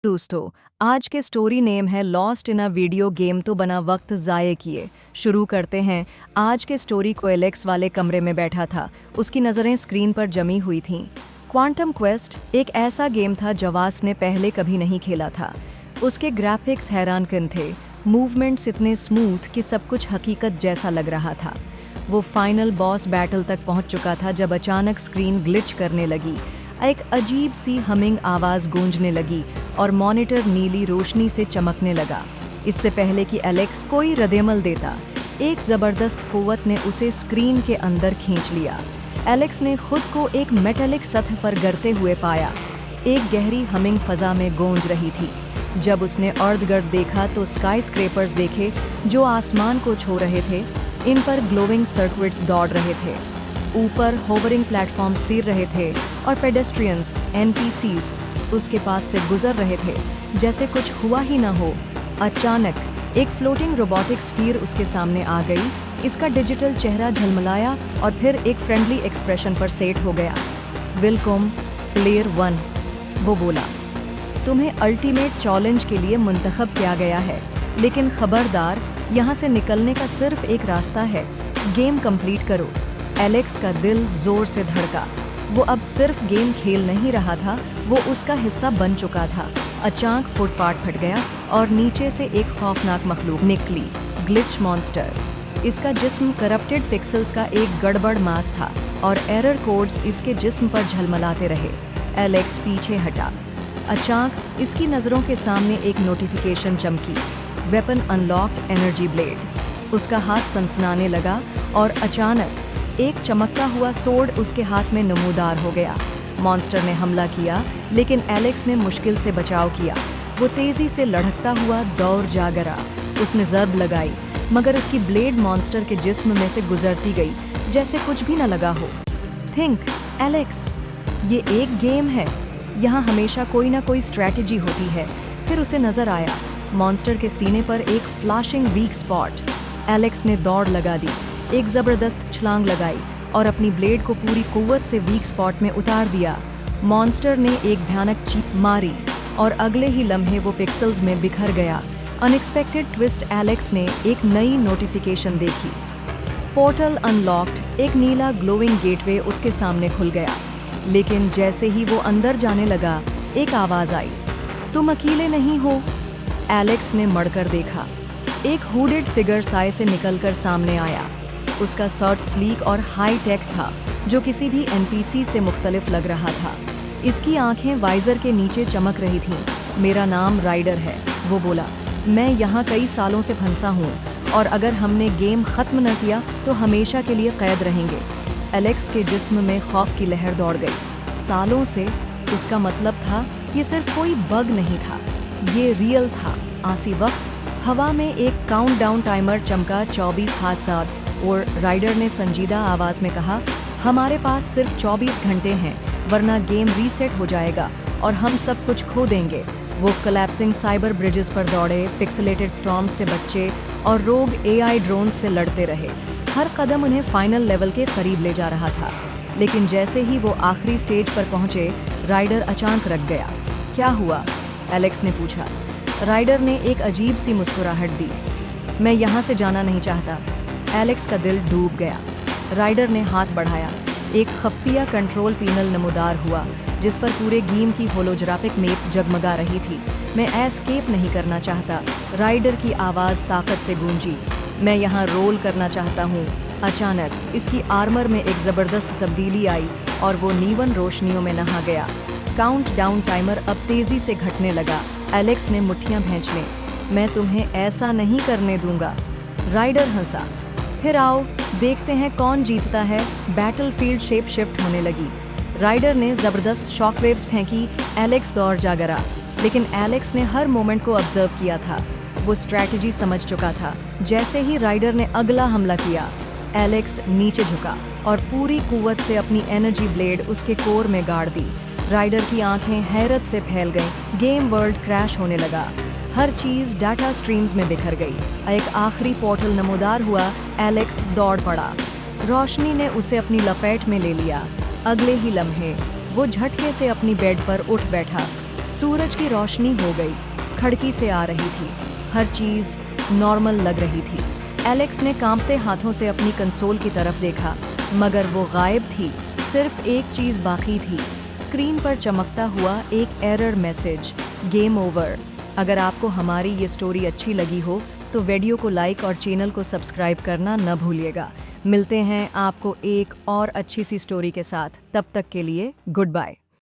दोस्तों, आज के स्टोरी नेम है lost in a video game तो बना वक्त ज़ाये किए। शुरू करते हैं। आज के स्टोरी को एलेक्स वाले कमरे में बैठा था। उसकी नज़रें स्क्रीन पर जमी हुई थीं। क्वांटम क्वेस्ट एक ऐसा गेम था जवास ने पहले कभी नहीं खेला था। उसके ग्राफिक्स हैरानकुन थे, मूवमेंट्स इतने स्मूथ कि सब कुछ हकीकत जैसा लग रहा था। वो फाइनल बॉस बैटल तक पहुंच चुका था जब अचानक स्क्रीन ग्लिच करने लगी। एक अजीब सी हमिंग आवाज़ गूंजने लगी और मॉनिटर नीली रोशनी से चमकने लगा। इससे पहले कि एलेक्स कोई रद्देमल देता, एक ज़बरदस्त कुव्वत ने उसे स्क्रीन के अंदर खींच लिया। एलेक्स ने खुद को एक मेटालिक सतह पर गिरते हुए पाया। एक गहरी हमिंग फजा में गूंज रही थी। जब उसने अर्ध-गर्द देखा तो स्काई स्क्रेपर्स देखे जो आसमान को छू रहे थे। इन पर ग्लोइंग सर्किट्स दौड़ रहे थे। ऊपर होवरिंग प्लेटफॉर्म स्थिर रहे थे और पेडेस्ट्रियंस एनपीसीज उसके पास से गुजर रहे थे जैसे कुछ हुआ ही ना हो। अचानक एक फ्लोटिंग रोबोटिक स्फीयर उसके सामने आ गई। इसका डिजिटल चेहरा झलमलाया और फिर एक फ्रेंडली एक्सप्रेशन पर सेट हो गया। वेलकम प्लेयर 1, वो बोला। तुम्हें अल्टीमेट चैलेंज के लिए मुंतखब किया गया है, लेकिन खबरदार, यहाँ से निकलने का सिर्फ एक रास्ता है, गेम कंप्लीट करो। एलेक्स का दिल जोर से धड़का। वो अब सिर्फ गेम खेल नहीं रहा था, वो उसका हिस्सा बन चुका था। अचानक फुटपाथ फट गया और नीचे से एक खौफनाक मखलूक निकली, ग्लिच मॉन्स्टर। इसका जिस्म करप्टेड पिक्सेल्स का एक गड़बड़ मास था और एरर कोड्स इसके जिस्म पर झलमलाते रहे। एलेक्स पीछे हटा। अचानक इसकी नज़रों के सामने एक नोटिफिकेशन चमकी, वेपन अनलॉक्ड एनर्जी ब्लेड। उसका हाथ सनसनाने लगा और अचानक एक चमकता हुआ सोर्ड उसके हाथ में नमूदार हो गया। मॉन्स्टर ने हमला किया, लेकिन एलेक्स ने मुश्किल से बचाव किया। वो तेजी से लढ़कता हुआ दौड़ जा गिरा। उसने ज़र्ब लगाई, मगर उसकी ब्लेड मॉन्स्टर के जिस्म में से गुजरती गई जैसे कुछ भी न लगा हो। थिंक एलेक्स, ये एक गेम है, यहाँ हमेशा कोई ना कोई स्ट्रैटेजी होती है। फिर उसे नजर आया मॉन्स्टर के सीने पर एक फ्लैशिंग वीक स्पॉट। एलेक्स ने दौड़ लगा दी, एक ज़बरदस्त छलांग लगाई और अपनी ब्लेड को पूरी कुव्वत से वीक स्पॉट में उतार दिया। मॉन्स्टर ने एक भयानक चीख मारी और अगले ही लम्हे वो पिक्सेल्स में बिखर गया। अनएक्सपेक्टेड ट्विस्ट, एलेक्स ने एक नई नोटिफिकेशन देखी, पोर्टल अनलॉक्ड। एक नीला ग्लोइंग गेटवे उसके सामने खुल गया। लेकिन जैसे ही वो अंदर जाने लगा, एक आवाज़ आई, तुम अकेले नहीं हो। एलेक्स ने मड़कर देखा। एक हुडेड फिगर साए से निकलकर सामने आया। उसका शर्ट स्लीक और हाई टेक था, जो किसी भी एनपीसी से मुख्तलिफ लग रहा था। इसकी आंखें वाइजर के नीचे चमक रही थीं। मेरा नाम राइडर है, वो बोला। मैं यहाँ कई सालों से फंसा हूँ और अगर हमने गेम ख़त्म न किया तो हमेशा के लिए कैद रहेंगे। एलेक्स के जिस्म में खौफ की लहर दौड़ गई। सालों से, उसका मतलब था ये सिर्फ कोई बग नहीं था, ये रियल था। आसी वक्त हवा में एक काउंटडाउन टाइमर चमका, 24 हादसा, और राइडर ने संजीदा आवाज़ में कहा, हमारे पास सिर्फ 24 घंटे हैं, वरना गेम रीसेट हो जाएगा और हम सब कुछ खो देंगे। वो कोलैप्सिंग साइबर ब्रिजेस पर दौड़े, पिक्सेलेटेड स्टॉर्म से बचे और रोग एआई ड्रोन्स से लड़ते रहे। हर कदम उन्हें फाइनल लेवल के करीब ले जा रहा था। लेकिन जैसे ही वो आखिरी स्टेज पर पहुंचे, राइडर अचानक रुक गया। क्या हुआ? एलेक्स ने पूछा। राइडर ने एक अजीब सी मुस्कुराहट दी। मैं यहाँ से जाना नहीं चाहता। एलेक्स का दिल डूब गया। राइडर ने हाथ बढ़ाया। एक खफिया कंट्रोल पैनल नमूदार हुआ, जिस पर पूरे गेम की होलोग्राफिक मैप जगमगा रही थी। मैं एस्केप नहीं करना चाहता, राइडर की आवाज़ ताकत से गूंजी। मैं यहाँ रोल करना चाहता हूँ। अचानक इसकी आर्मर में एक ज़बरदस्त तब्दीली आई और वो नीवन रोशनियों में नहा गया। काउंटडाउन टाइमर अब तेज़ी से घटने लगा। एलेक्स ने मुट्ठियाँ भींच लीं। मैं तुम्हें ऐसा नहीं करने दूंगा। राइडर हंसा। फिर आओ देखते हैं कौन जीतता है। बैटलफील्ड शेप शिफ्ट होने लगी। राइडर ने ज़बरदस्त शॉकवेव्स फेंकी। एलेक्स दौड़ जा गिरा, लेकिन एलेक्स ने हर मोमेंट को ऑब्जर्व किया था। वो स्ट्रैटेजी समझ चुका था। जैसे ही राइडर ने अगला हमला किया, एलेक्स नीचे झुका और पूरी कुव्वत से अपनी एनर्जी ब्लेड उसके कोर में गाड़ दी। राइडर की आंखें हैरत से फैल गईं। गेम वर्ल्ड क्रैश होने लगा। हर चीज़ डाटा स्ट्रीम्स में बिखर गई। एक आखिरी पोर्टल नमूदार हुआ। एलेक्स दौड़ पड़ा। रोशनी ने उसे अपनी लपेट में ले लिया। अगले ही लम्हे वो झटके से अपनी बेड पर उठ बैठा। सूरज की रोशनी हो गई, खिड़की से आ रही थी, हर चीज नॉर्मल लग रही थी। एलेक्स ने कांपते हाथों से अपनी कंसोल की तरफ देखा, मगर वो गायब थी। सिर्फ एक चीज बाकी थी, स्क्रीन पर चमकता हुआ एक एरर मैसेज, गेम ओवर। अगर आपको हमारी ये स्टोरी अच्छी लगी हो तो वीडियो को लाइक और चैनल को सब्सक्राइब करना न भूलिएगा। मिलते हैं आपको एक और अच्छी सी स्टोरी के साथ, तब तक के लिए गुड बाय।